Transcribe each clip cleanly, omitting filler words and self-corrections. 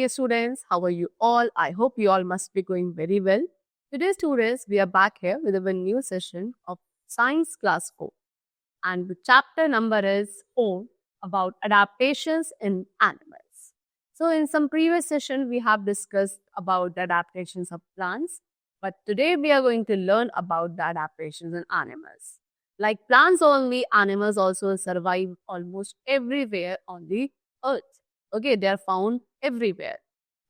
dear students, how are you all? I hope you all must be going very well. Today, students, we are back here with a new session of Science Class 4. And the chapter number is 4 about adaptations in animals. So, in some previous session, we have discussed about the adaptations of plants. But today, we are going to learn about the adaptations in animals. Like plants only, animals also survive almost everywhere on the earth. Okay, they are found everywhere,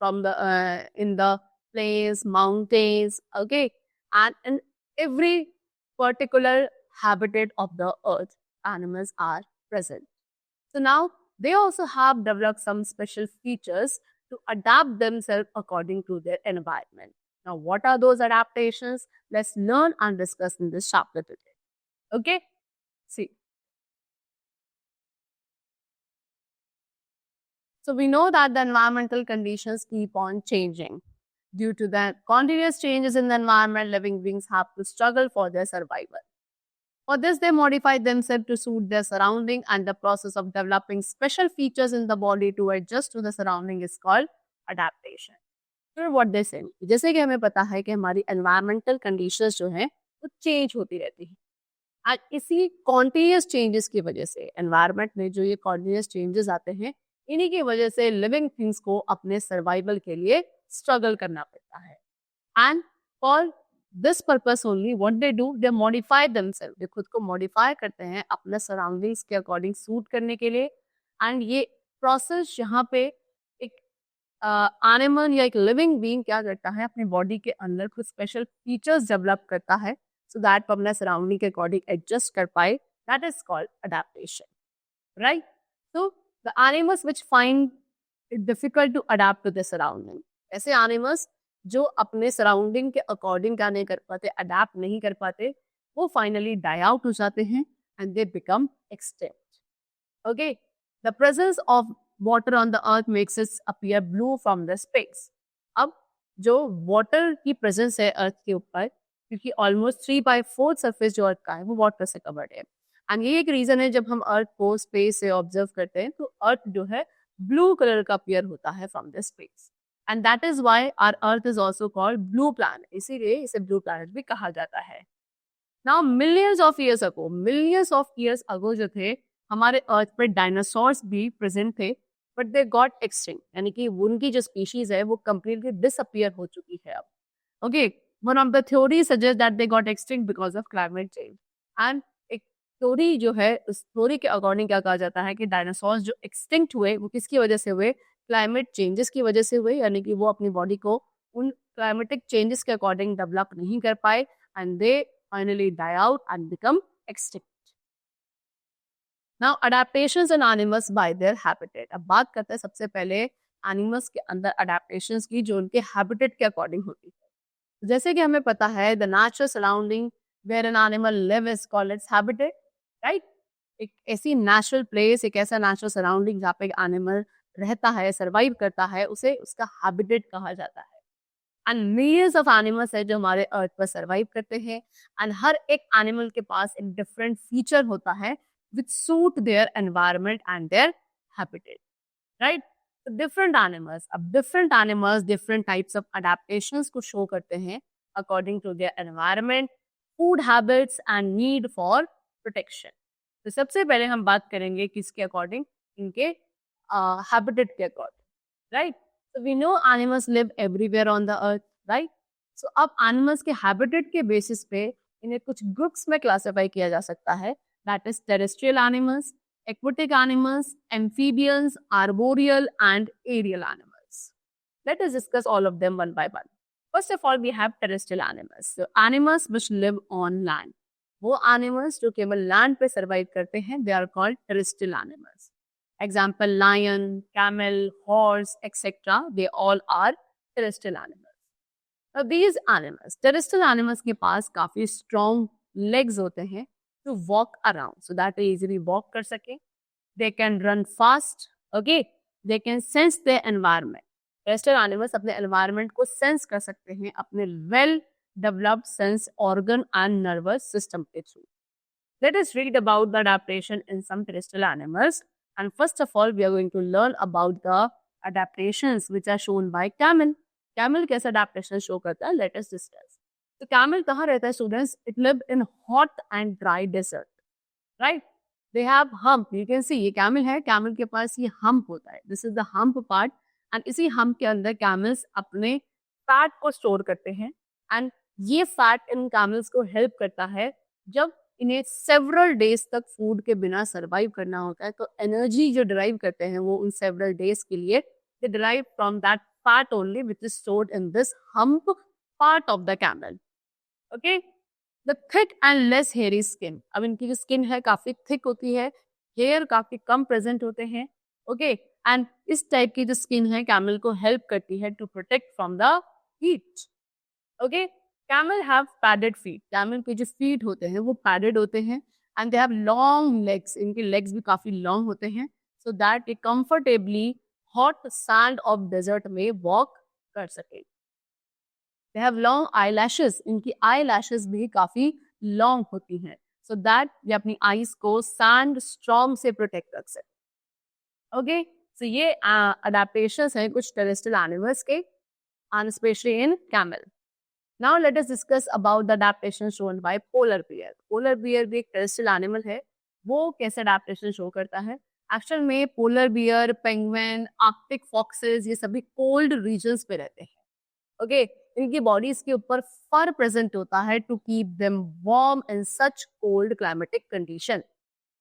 from the in the plains, mountains, okay, and in every particular habitat of the earth, animals are present. So now they also have developed some special features to adapt themselves according to their environment. Now, what are those adaptations? Let's learn and discuss in this chapter today. Okay, see. So we know that the environmental conditions keep on changing. Due to the continuous changes in the environment, living beings have to struggle for their survival. For this, they modify themselves to suit their surrounding, and the process of developing special features in the body to adjust to the surrounding is called adaptation. फिर what they say, जैसे कि हमें पता है कि हमारी environmental conditions जो हैं वो change होती रहती हैं। आज इसी continuous changes की वजह से environment में जो ये continuous changes आते हैं, इन्हीं की वजह से living things को अपने survival के लिए struggle करना पड़ता है। And for this purpose only, what they do, they modify themselves. they खुद को modify करते हैं अपने surroundings के according suit करने के लिए। and ये process यहाँ पे एक एनिमल या एक लिविंग बीइंग क्या करता है, अपनी बॉडी के अंदर कुछ स्पेशल फीचर्स डेवलप करता है सो दैट वो अपने सराउंडिंग के अकॉर्डिंग एडजस्ट कर पाए। That is called adaptation, right? So the animals which find it difficult to adapt to the surrounding, ऐसे एनिमल्स जो अपने सराउंडिंग के अकॉर्डिंग क्या नहीं कर पाते, अडेप्ट नहीं कर पाते, वो फाइनली डाई आउट हो जाते हैं and they become extinct. Okay, the presence of water on the earth makes it appear blue from the space. अब जो water की presence है earth के ऊपर, क्योंकि almost 3/4 surface जो earth का है वो water से covered है, and ये एक reason है जब हम earth को space से observe करते हैं तो earth जो है blue color का appear होता है from the space, and that is why our earth is also called blue planet. इसीलिए इसे blue planet भी कहा जाता है। Now millions of years ago जो थे हमारे अर्थ पे डायनासोर्स भी प्रेजेंट थे, बट दे गॉट एक्सटिंक्ट, यानी कि उनकी जो स्पीशीज है वो कंप्लीटली डिसअपियर हो चुकी है अब। Okay, one of the theory suggest that they got extinct because of climate change. And एक थ्योरी जो है, उस थ्योरी के अकॉर्डिंग क्या कहा जाता है कि डायनासोर्स जो एक्सटिंक्ट हुए वो किसकी वजह से हुए, क्लाइमेट चेंजेस की वजह से हुए, यानी कि वो अपनी बॉडी को उन क्लाइमेटिक चेंजेस के अकॉर्डिंग डेवलप नहीं कर पाए and they finally die out and become extinct. Now adaptations in animals by their habitat. अब बात करते हैं सबसे पहले एनिमल्स के अंदर adaptations की जो उनके habitat के अकॉर्डिंग होती है। जैसे कि हमें पता है the natural surrounding where an animal live is called its habitat, right? एक ऐसी natural place, एक ऐसा natural surrounding जहाँ पे एक animal रहता है, survive करता है, उसे उसका habitat कहा जाता है। And millions of animals है जो हमारे अर्थ पर survive करते हैं, and हर एक animal के पास एक different feature होता है which suit their environment and their habitat, right? So different animals different types of adaptations को show करते हैं according to their environment, food habits and need for protection. तो सबसे पहले हम बात करेंगे किसके अकॉर्डिंग, इनके habitat के according, right? So we know animals live everywhere on the earth, right? So अब animals के habitat के basis पे इन्हें कुछ groups में classify किया जा सकता है, that is terrestrial animals, aquatic animals, amphibians, arboreal and aerial animals. Let us discuss all of them one by one. First of all, we have terrestrial animals. So animals which live on land. वो animals जो केवल land पे survive करते हैं, they are called terrestrial animals. Example, lion, camel, horse, etc. They all are terrestrial animals. Now these animals, terrestrial animals के पास काफी strong legs होते हैं to walk around so that they easily walk कर सकें. They can run fast, okay? They can sense their environment. Terrestrial animals अपने environment को sense कर सकते हैं अपने well developed sense organ and nervous system के through. Let us read about the adaptation in some terrestrial animals. And first of all, we are going to learn about the adaptations which are shown by camel. Camel कैसे adaptation show करता है? Let us discuss. तो camel कहाँ रहता है students? It live in hot and dry desert, right? They have hump. You can see ये camel है, camel के पास ये hump होता है. This is the hump part and इसी hump के अंदर camels अपने fat को store करते हैं and ये fat इन camels को help करता है जब इन्हें सेवरल डेज तक फूड के बिना सरवाइव करना होता है तो एनर्जी जो डिराइव करते हैं वो उन सेवरल डेज के लिए they derive from that part only which is stored in this hump part of the camel. Okay, the thick and less hairy skin. अब इनकी जो स्किन है काफी थिक होती है, हेयर काफी कम प्रेजेंट होते हैं. ओके, एंड इस टाइप की जो स्किन है कैमल को हेल्प करती है to protect from the heat. Okay, Camel have padded feet. Camel के जो feet होते हैं वो padded होते हैं and they have long legs. इनके legs भी काफी long होते हैं so that they comfortably hot sand of desert में walk कर सके. They have long eyelashes. इनकी eyelashes भी काफी long होती हैं so that ये अपनी eyes को sand storm से protect कर सके. Okay, so ये adaptations हैं कुछ terrestrial animals के and especially in camel. Now let us discuss about the adaptation shown by polar bear. Polar bear भी एक terrestrial animal है. वो कैसे adaptation show करता है? Actual में polar bear, penguin, arctic foxes ये सभी cold regions पे रहते हैं. Okay, इनकी bodies के ऊपर fur present होता है to keep them warm in such cold climatic condition.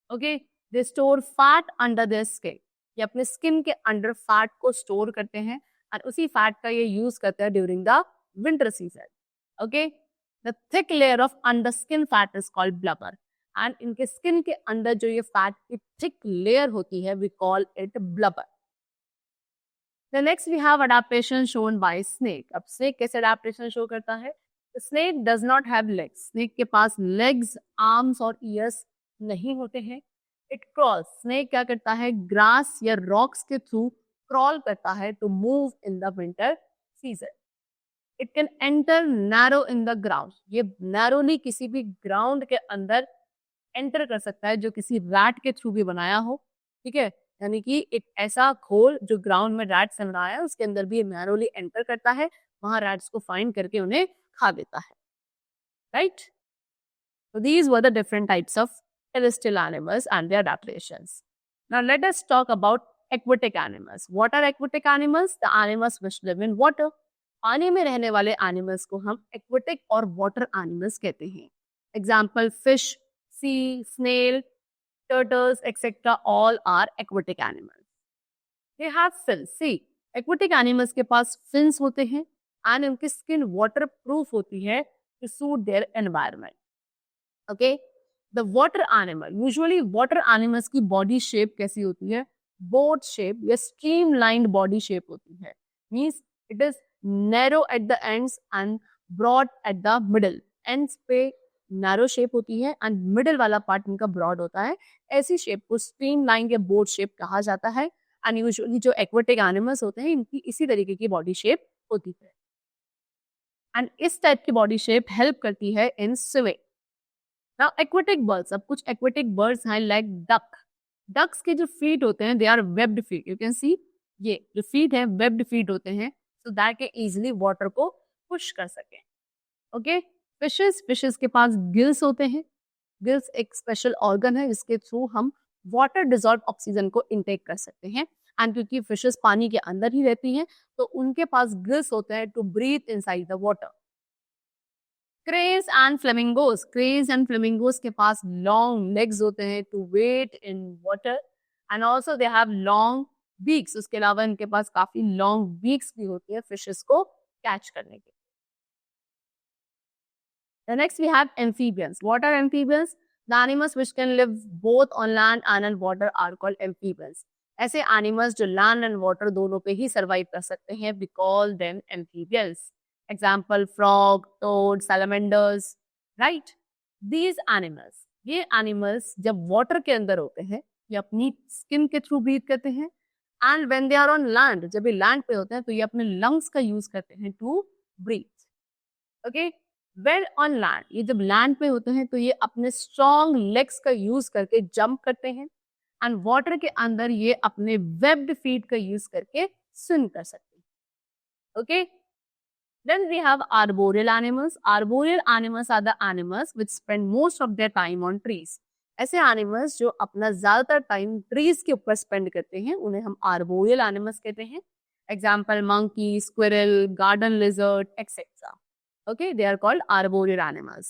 Okay, they store fat under their skin. ये अपने skin के अंदर fat को store करते हैं और उसी fat का ये use करते हैं during the winter season. Okay, the thick layer of underskin fat is called blubber and इनके skin के अंदर जो ये fat की thick layer होती है we call it blubber. The next we have adaptation shown by snake. अब snake कैसे adaptation show करता है? The snake does not have legs. Snake के पास legs, arms और ears नहीं होते हैं. It crawls. Snake क्या करता है? Grass या rocks के through crawl करता है to move in the winter season. It can enter narrow in the ground. ये narrowly किसी भी ground के अंदर enter कर सकता है जो किसी rat के थ्रू भी बनाया हो. ठीक है, यानी कि एक ऐसा खोल जो ground में rat से बनाया है उसके अंदर भी ये narrowly enter करता है, वहां rats को find करके उन्हें खा देता है. Right? So these were the different types of terrestrial animals and their adaptations. Now let us talk about aquatic animals. What are aquatic animals? The animals which live in water. पानी में रहने वाले animals को हम aquatic और water animals कहते हैं. Example fish, see, snail, turtles etcetera all are aquatic animals. They have fins. See, aquatic animals के पास फिन्स होते हैं एंड उनकी स्किन वाटर प्रूफ होती है to suit their environment. Okay, the water animal, usually water animals की body shape कैसी होती है? बोट शेप या स्ट्रीमलाइंड बॉडी शेप होती है. Means it is narrow at the ends and broad at the middle. ends पे narrow shape होती है and middle वाला part इनका broad होता है. ऐसी shape को streamline या boat shape कहा जाता है and usually जो aquatic animals होते हैं इनकी इसी तरीके की body shape होती है. and इस type की body shape help करती है in swimming. now aquatic birds, अब कुछ aquatic birds हैं like duck. ducks के जो feet होते हैं they are webbed feet. you can see ये जो feet हैं webbed feet होते हैं so that के easily water को push कर सके. Okay, fishes के पास gills होते हैं. gills एक special organ है जिसके थ्रू हम water dissolved oxygen को intake कर सकते हैं. and क्योंकि fishes पानी के अंदर ही रहती हैं तो उनके पास gills होते हैं to breathe inside the water. Cranes and flamingos. Cranes and flamingos के पास long legs होते हैं to wade in water and also they have long beaks. उसके अलावा इनके पास काफी लॉन्ग बीक्स भी होती है फिशेस को कैच करने के. The next we have amphibians. What are amphibians? The animals which can live both on land and on water are called amphibians. ऐसे animals जो land and water दोनों पे ही survive कर सकते हैं we call them amphibians. Example frog, toad, salamanders. Right? These animals, ये animals जब water के अंदर होते हैं ये अपनी skin के थ्रू breathe करते हैं and when they are on land, जब ये land पे होते हैं तो ये अपने lungs का use करते हैं to breathe. Okay? When on land, ये जब land पे होते हैं तो ये अपने strong legs का use करके jump करते हैं and water के अंदर ये अपने webbed feet का use करके स्विम कर सकते हैं। Okay, then we have arboreal animals. Arboreal animals are the animals which spend most of their time on trees. ऐसे एनिमल्स जो अपना ज्यादातर टाइम ट्रीज के ऊपर स्पेंड करते हैं उन्हें हम आर्बोरियल एनिमल्स कहते हैं। Example monkey, squirrel, garden lizard etcetera. Okay, they are called arboreal animals.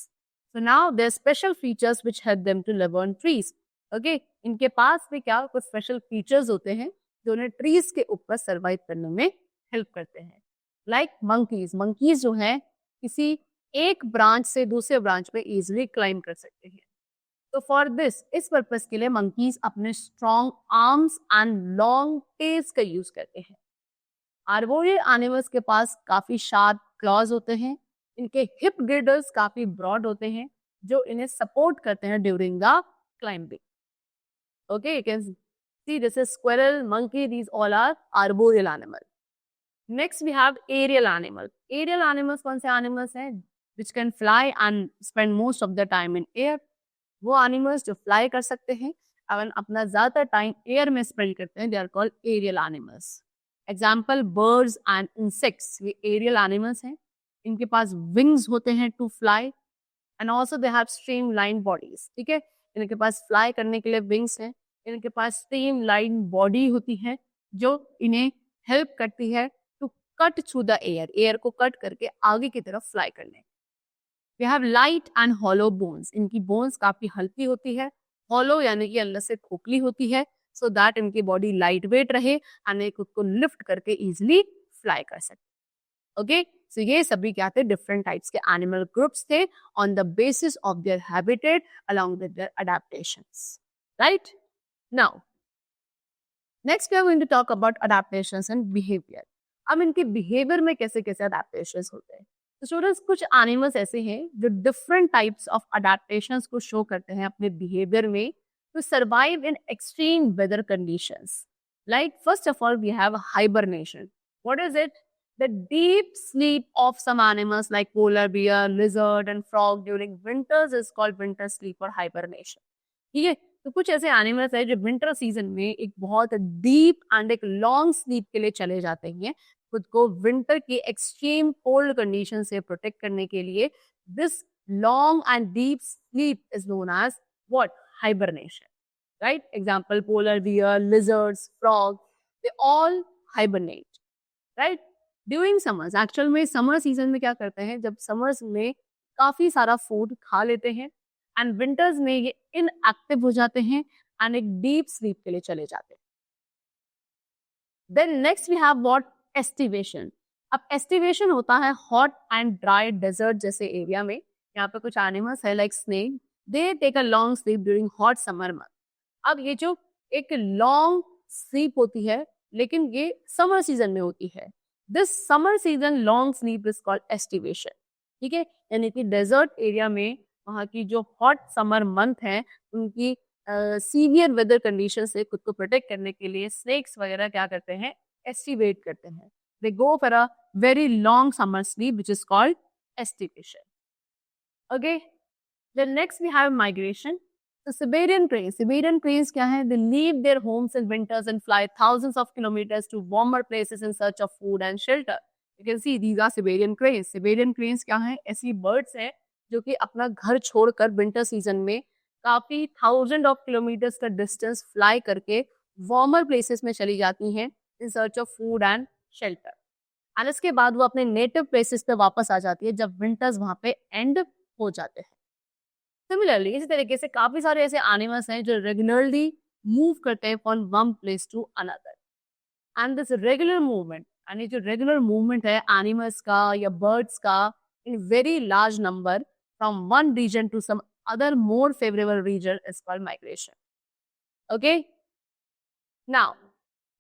So now there are special features which help them to live on trees. Okay, इनके पास भी क्या कुछ स्पेशल फीचर्स होते हैं जो उन्हें ट्रीज के ऊपर सर्वाइव करने में हेल्प करते हैं। लाइक मंकीज, मंकीज जो हैं किसी एक ब्रांच से दूसरे ब्रांच पे इजिली क्लाइम कर सकते हैं। तो फॉर दिस, इस पर्पस के लिए मंकीज अपने strong arms and long tails का यूज करते हैं। आर्बोरियल एनिमल्स के पास काफी शार्प क्लॉज होते हैं। इनके हिप गिर्डल्स काफी ब्रॉड होते हैं जो इन्हें सपोर्ट करते हैं during the climbing. Okay, you can see this is squirrel, monkey, these all are arboreal animal. Next we have aerial animal. Aerial animals कौन से एनिमल्स हैं? Which can fly and spend most of the time in air. वो animals जो fly कर सकते हैं और अपना ज्यादातर टाइम एयर में स्पेंड करते हैं, they are called aerial animals. Example birds and insects, ये एरियल एनिमल्स हैं। इनके पास विंग्स होते हैं to fly and also they have streamline bodies. ठीक है, इनके पास फ्लाई करने के लिए विंग्स हैं। इनके पास स्ट्रीमलाइन बॉडी होती है जो इन्हें हेल्प करती है to cut through the air, air को कट करके आगे की तरफ फ्लाई करने। We have light and hollow bones. इनकी बोन्स काफी हल्की होती है। हॉलो यानी कि अंदर से खोखली होती है, सो दैट इनकी बॉडी लाइट वेट रहे एंड खुद को लिफ्ट करके इजिली फ्लाई कर सके। ओके, सो ये सभी क्या थे? डिफरेंट टाइप्स के एनिमल ग्रुप्स थे on the basis of their habitat along with their adaptations, right? Now next we are going to talk about adaptations and behaviour. अब इनके बिहेवियर में कैसे कैसे अडैप्टेशंस होते हैं। तो स्टूडेंट्स, कुछ एनिमल्स ऐसे हैं जो डिफरेंट टाइप्स ऑफ अडैप्टेशंस को शो करते हैं अपने बिहेवियर में to survive in extreme weather conditions. Like first of all we have hibernation. What is it? The deep sleep of some animals like polar bear, lizard and frog during winters is called winter sleep or hibernation. ठीक है, तो कुछ ऐसे animals हैं जो winter season में एक बहुत डीप एंड एक लॉन्ग स्लीप के लिए चले जाते हैं खुद को विंटर की एक्सट्रीम कोल्ड कंडीशन से प्रोटेक्ट करने के लिए। This long and deep sleep is known as what? Hibernation, right? Example polar bear, lizards, frog, they all hibernate, right? During summers, actual में समर सीजन में क्या करते हैं, जब समर्स में काफी सारा फूड खा लेते हैं एंड विंटर्स में ये इनएक्टिव हो जाते हैं एंड एक डीप स्लीप के लिए चले जाते हैं। Then next we have what? Aestivation. अब एस्टिवेशन होता है हॉट एंड ड्राई डेजर्ट जैसे एरिया में। यहाँ पे कुछ एनिमल्स है like snake, they take a long sleep during hot summer month. अब ये जो एक लॉन्ग स्लीप होती है लेकिन ये समर सीजन में होती है। This summer season long sleep is called aestivation. ठीक है, यानी कि डेजर्ट एरिया में वहाँ की जो हॉट समर मंथ है उनकी सीवियर वेदर कंडीशन से खुद को प्रोटेक्ट करने के लिए स्नेक्स वगैरह क्या करते हैं? एस्टिवेट करते हैं। They go for a very long summer sleep which is called aestivation. Okay, then next we have migration. तो Siberian cranes, Siberian cranes क्या है? They leave their homes in winters and fly thousands of kilometers to warmer places in search of food and shelter. You can see these are Siberian cranes. Siberian cranes क्या है? ऐसी birds हैं जो कि अपना घर छोड़कर विंटर सीजन में काफी थाउजेंड ऑफ किलोमीटर्स का डिस्टेंस फ्लाई करके वार्मर प्लेसेस में चली जाती हैं in search of food and shelter. And इसके बाद वो अपने नेटिव प्लेसेस पे वापस आ जाती है जब विंटर्स वहां पे एंड हो जाते हैं। सिमिलरली इसी तरीके से काफी सारे ऐसे एनिमल्स हैं जो रेगुलरली मूव करते हैं from one place to another. And this regular movement, यानी जो रेगुलर मूवमेंट है एनिमल्स का या बर्ड्स का in very large number from one region to some other more favourable region is called migration. Okay, now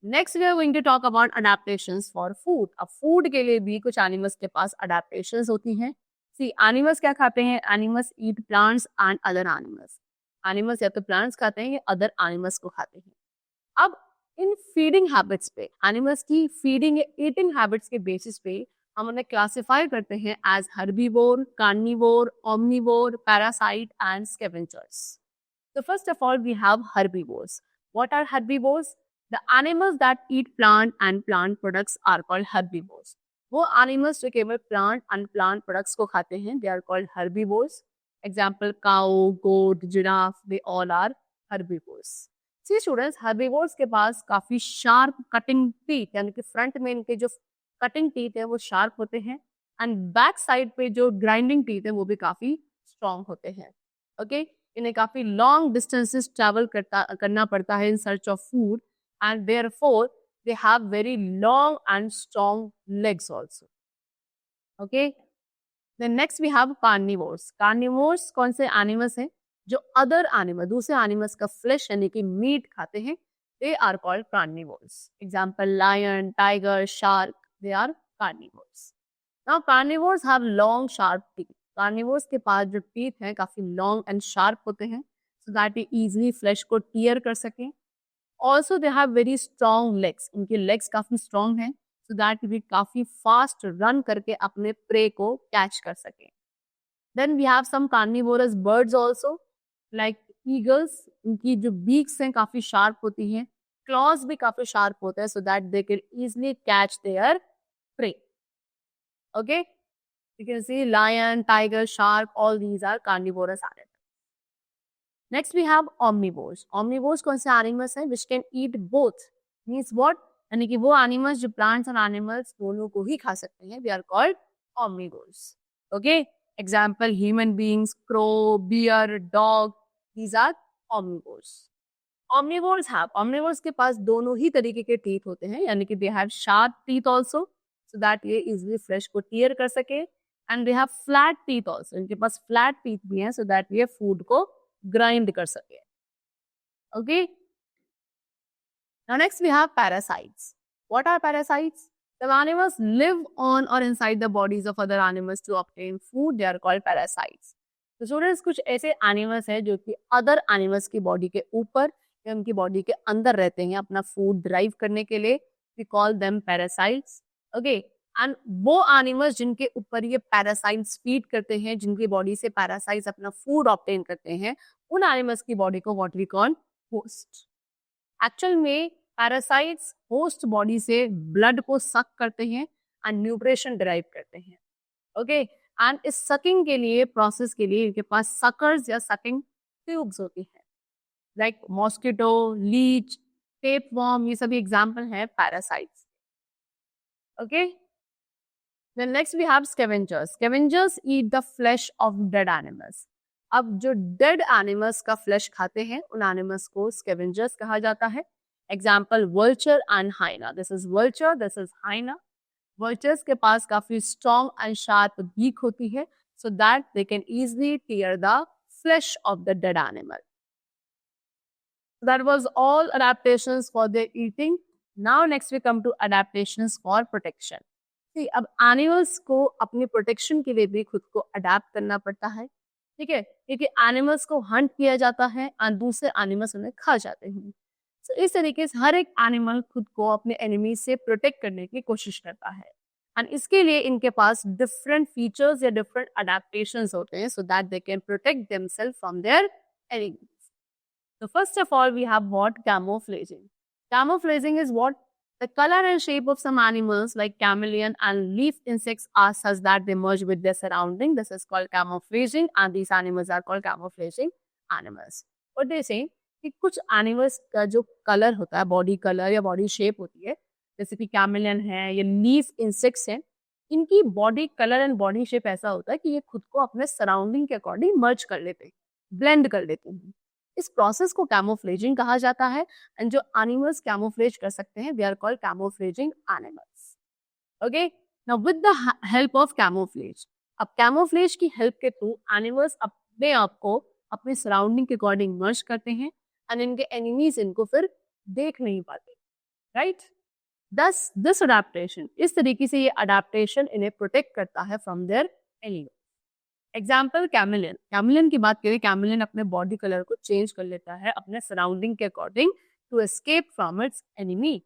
next we are going to talk about adaptations for food. अब food के लिए भी कुछ animals के पास adaptations होती हैं। सी animals क्या खाते हैं? Animals eat plants and other animals. Animals या तो प्लांट्स खाते हैं या अदर एनिमल्स को खाते हैं। अब इन फीडिंग हैबिट्स पे, एनिमल्स की फीडिंग या ईटिंग हैबिट्स के बेसिस पे हम उन्हें क्लासिफाई करते हैं as herbivore, carnivore, omnivore, parasite and scavengers. So first of all we have herbivores. What are herbivores? The animals that eat plant and plant products are called herbivores. वो animals जो केवल plant and plant products को खाते हैं, they are called herbivores. Example, cow, goat, giraffe, they all are herbivores. See students, herbivores के पास काफी sharp cutting teeth, यानी कि front में इनके जो cutting teeth है वो sharp होते हैं, and back side पे जो grinding teeth है वो भी काफी strong होते हैं. Okay? इन्हें काफी long distances travel करना पड़ता है in search of food, and therefore they have very long and strong legs also. Okay. Then next we have carnivores. Carnivores कौन से animals हैं जो other animal, दूसरे animals का flesh यानी कि meat खाते हैं, they are called carnivores. Example, lion, tiger, shark, they are carnivores. Now carnivores have long sharp teeth. Carnivores के पास जो teeth हैं काफी long and sharp होते हैं, so that ये easily flesh को tear कर सकें. Also they have very strong legs. इनके legs काफी strong हैं, so that we काफी fast run करके अपने prey को catch कर सकें. Then we have some carnivorous birds also, like eagles. इनकी जो beaks हैं काफी sharp होती हैं, claws भी काफी sharp होते हैं, so that they can easily catch their prey. Okay, you can see lion, tiger, shark, all these are carnivorous animals. Next we have omnivores. Omnivores कौन से animals हैं which can eat both? Means what? यानी कि वो animals जो plants और animals दोनों को ही खा सकते हैं, they are called omnivores. Okay? Example, human beings, crow, bear, dog, these are omnivores. Omnivores के पास दोनों ही तरीके के teeth होते हैं, यानी कि they have sharp teeth also, so that ये easily flesh को tear कर सके, and they have flat teeth also. इनके पास flat teeth भी हैं, so that ये food को grind कर सके. Okay. Now next we have parasites. What are parasites? The animals live on or inside the bodies of other animals to obtain food. They are called parasites. तो students कुछ ऐसे animals हैं जो कि other animals की body के ऊपर या उनकी बॉडी के अंदर रहते हैं अपना फूड ड्राइव करने के लिए. We call them parasites. Okay. And वो एनिमल्स जिनके ऊपर ये पैरासाइट्स फीड करते हैं, जिनकी बॉडी से पैरासाइट्स अपना फूड ऑब्टेन करते हैं, उन एनिमल्स की बॉडी को what we call host. Actual में पैरासाइट्स होस्ट बॉडी से ब्लड को सक करते हैं एंड न्यूट्रिशन डिराइव करते हैं. ओके. एंड इस सकिंग के लिए, प्रोसेस के लिए इनके पास सकर्स या सकिंग ट्यूब्स होती हैं, लाइक मॉस्किटो, लीच, टेपवर्म, ये सभी एग्जांपल हैं parasites. Okay. Then next we have scavengers. Scavengers eat the flesh of dead animals. अब जो dead animals का flesh खाते हैं, उन animals को scavengers कहा जाता है. Example, vulture and hyena. This is vulture, this is hyena. Vultures के पास काफी strong and sharp beak होती है, so that they can easily tear the flesh of the dead animal. That was all adaptations for their eating. Now next we come to adaptations for protection. See, अब animals को अपनी protection के लिए भी खुद को अडेप्ट करना पड़ता है. ठीक है, क्योंकि एनिमल्स को हंट किया जाता है और दूसरे एनिमल्स उन्हें खा जाते हैं. तो इस तरीके से हर एक एनिमल खुद को अपने एनिमी से प्रोटेक्ट करने की कोशिश करता है, एंड इसके लिए इनके पास डिफरेंट फीचर्स या डिफरेंट अडेप्टेशंस होते हैं, so that they can protect themselves from their enemies. So first of all, we have what? Camouflaging. Camouflaging is what? The color and shape of some animals like chameleon and leaf insects are such that they merge with their surrounding. This is called camouflaging, and these animals are called camouflaging animals. What they say कि कुछ animals का जो color होता है, body color या body shape होती है, जैसे कि chameleon है या leaf insects हैं, इनकी body color and body shape ऐसा होता है कि ये खुद को अपने surrounding के according merge कर लेते हैं, blend कर लेते हैं. इस प्रोसेस को कैमोफ्लेजिंग कहा जाता है, एंड जो एनिमल्स कैमोफ्लेज कर सकते हैं, they are called camouflaging animals. Okay. Now with the help of camouflage, अब कैमोफ्लेज की हेल्प के थ्रू एनिमल्स अपने आप को अपने सराउंडिंग के अकॉर्डिंग मर्ज करते हैं, एंड इनके एनिमीज इनको फिर देख नहीं पाते. राइट. दस दिस अडेप्टेशन, इस तरीके से ये अडेप्टेशन इन्हें प्रोटेक्ट करता है from their enemy. Example, chameleon. Chameleon की बात करें, कैमिलियन अपने बॉडी कलर को चेंज कर लेता है अपने सराउंडिंग के according to escape from its enemy.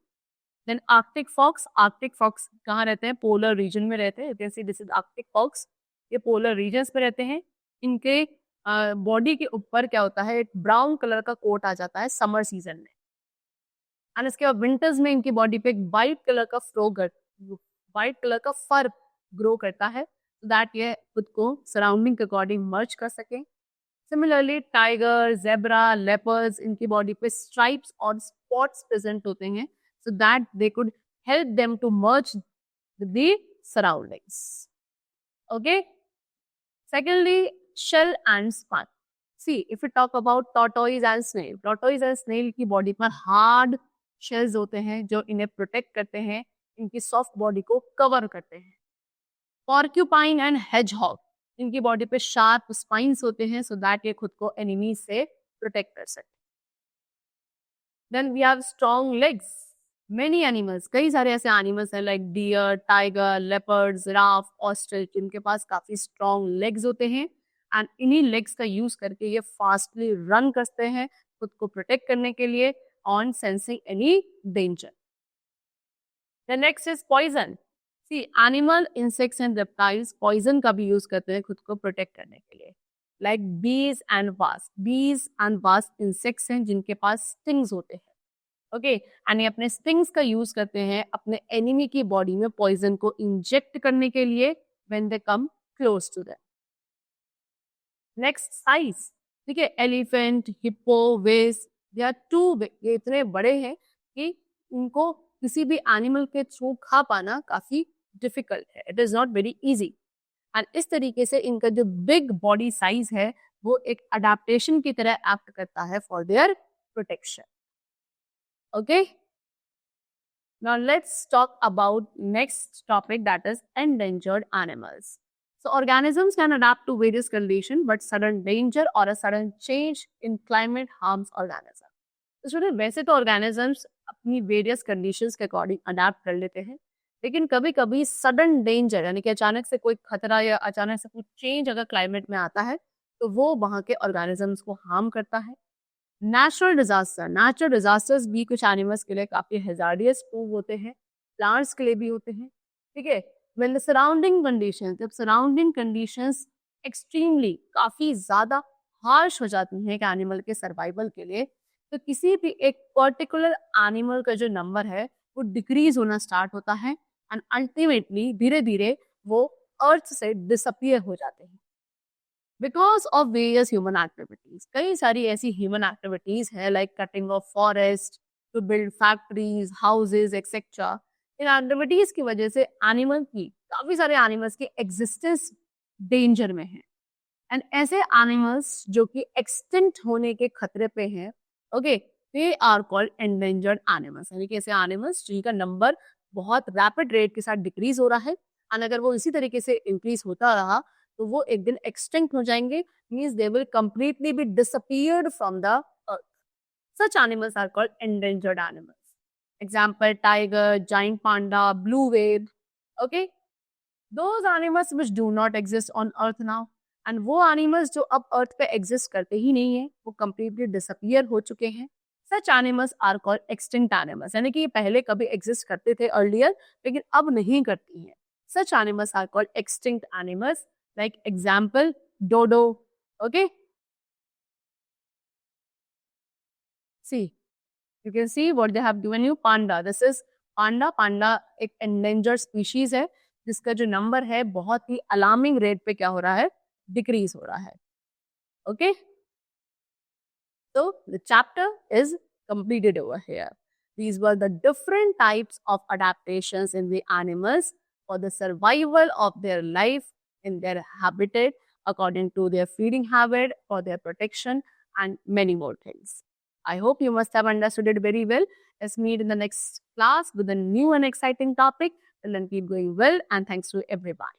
Then Arctic fox. Arctic fox कहाँ रहते हैं? पोलर रीजन में रहते हैं. This is Arctic fox. ये पोलर रीजन्स में रहते हैं. इनके बॉडी के ऊपर क्या होता है? एक ब्राउन कलर का कोट आ जाता है समर सीजन में. एंड इसके बाद विंटर्स में इनकी बॉडी पे एक वाइट कलर का वाइट कलर का फर ग्रो करता है, so दैट ये खुद को सराउंडिंग के अकॉर्डिंग मर्ज कर सके। सिमिलरली टाइगर, जेब्रा, लेपर्ड्स, इनकी बॉडी पे स्ट्राइप्स और स्पॉट्स प्रेजेंट होते हैं, so that they could help them to merge with the surroundings. Okay. Secondly, shell and spine. See, if we talk about tortoise and snail की body पर hard shells होते हैं जो इन्हें प्रोटेक्ट करते हैं, इनकी सॉफ्ट बॉडी को कवर करते हैं। Porcupine and hedgehog, इनकी बॉडी पे शार्प स्पाइन्स होते हैं, सो दैट ये खुद को एनिमी से प्रोटेक्ट कर सकते। Then we have strong legs. Many animals, कई सारे ऐसे एनिमल्स हैं like deer, tiger, leopard, giraffe, ostrich, इनके पास काफी स्ट्रॉन्ग लेग्स होते हैं एंड इन्हीं लेग्स का यूज करके ये फास्टली रन करते हैं खुद को प्रोटेक्ट करने के लिए on sensing any danger. The next is poison. See, animal, insects and reptiles poison का भी यूज करते हैं खुद को प्रोटेक्ट करने के लिए, लाइक बीज एंड वास्प। बीज एंड वास्प इंसेक्ट्स हैं जिनके पास स्टिंग्स होते हैं, ओके, एंड ये अपने स्टिंग्स का यूज करते हैं अपने एनिमी की बॉडी में पॉइजन को इंजेक्ट करने के लिए when they come close to them. Next, size. ठीक है, एलिफेंट, हिप्पो, वेस, दे आर टू बिग, ये इतने बड़े हैं कि इनको किसी भी एनिमल के थ्रू खा पाना काफी डिफिकल्ट है, it is not very easy. And इस तरीके से इनका जो बिग बॉडी साइज है वो एक अडेप्टेशन की तरह एक्ट करता है for their protection. Okay, now let's talk about next topic, that is endangered animals. So organisms can adapt to various conditions, but sudden danger or a sudden change in climate harms organism. तो सुनिए, वैसे तो organisms अपनी various conditions के according adapt कर लेते हैं, लेकिन कभी कभी सडन डेंजर यानी कि अचानक से कोई खतरा या अचानक से कोई चेंज अगर क्लाइमेट में आता है तो वो वहाँ के ऑर्गेनिजम्स को हार्म करता है। नेचुरल डिजास्टर्स भी कुछ एनिमल्स के लिए काफी हैजार्डियस प्रूव होते हैं, प्लांट्स के लिए भी होते हैं। ठीक है, व्हेन द सराउंडिंग कंडीशंस, जब सराउंडिंग कंडीशंस एक्सट्रीमली काफी ज्यादा हार्श हो जाती हैं एक एनिमल के सर्वाइवल के लिए, तो किसी भी एक पर्टिकुलर एनिमल का जो नंबर है वो डिक्रीज होना स्टार्ट होता है एंड अल्टीमेटली धीरे धीरे वो अर्थ से डिसअपियर हो जाते हैं because of various human activities. कई सारी ऐसी ह्यूमन एक्टिविटीज है like cutting of forest to build factories, houses etcetera. इन एक्टिविटीज की वजह से एनिमल की, काफी सारे एनिमल्स की एग्जिस्टेंस डेंजर में है एंड ऐसे एनिमल्स जो कि एक्सटिंक्ट होने के खतरे पे हैं, okay, they are called endangered animals, यानी कि ऐसे एनिमल्स जिनका नंबर बहुत रैपिड रेट के साथ डिक्रीज हो रहा है एंड अगर वो इसी तरीके से इंक्रीज होता रहा तो वो एक दिन एक्सटिंक्ट हो जाएंगे, means they will completely be disappeared from the earth. Such animals are called endangered animals. Example, tiger, giant panda, blue whale, okay, those animals which do not exist on earth now. And वो animals जो अब अर्थ पे exist करते ही नहीं है, वो completely disappear हो चुके हैं। Such animals are called extinct animals, यानी कि ये पहले कभी एग्जिस्ट करते थे अर्लियर लेकिन अब नहीं करती हैं। Such animals are called extinct animals, like example dodo, okay. See, you can see what they have given you, panda. This is panda. Panda एक endangered species है जिसका जो नंबर है बहुत ही अलार्मिंग रेट पे क्या हो रहा है, डिक्रीज हो रहा है। Okay, so the chapter is completed over here. These were the different types of adaptations in the animals for the survival of their life in their habitat according to their feeding habit, for their protection and many more things. I hope you must have understood it very well. Let's meet in the next class with a new and exciting topic. Till then, keep going well and thanks to everybody.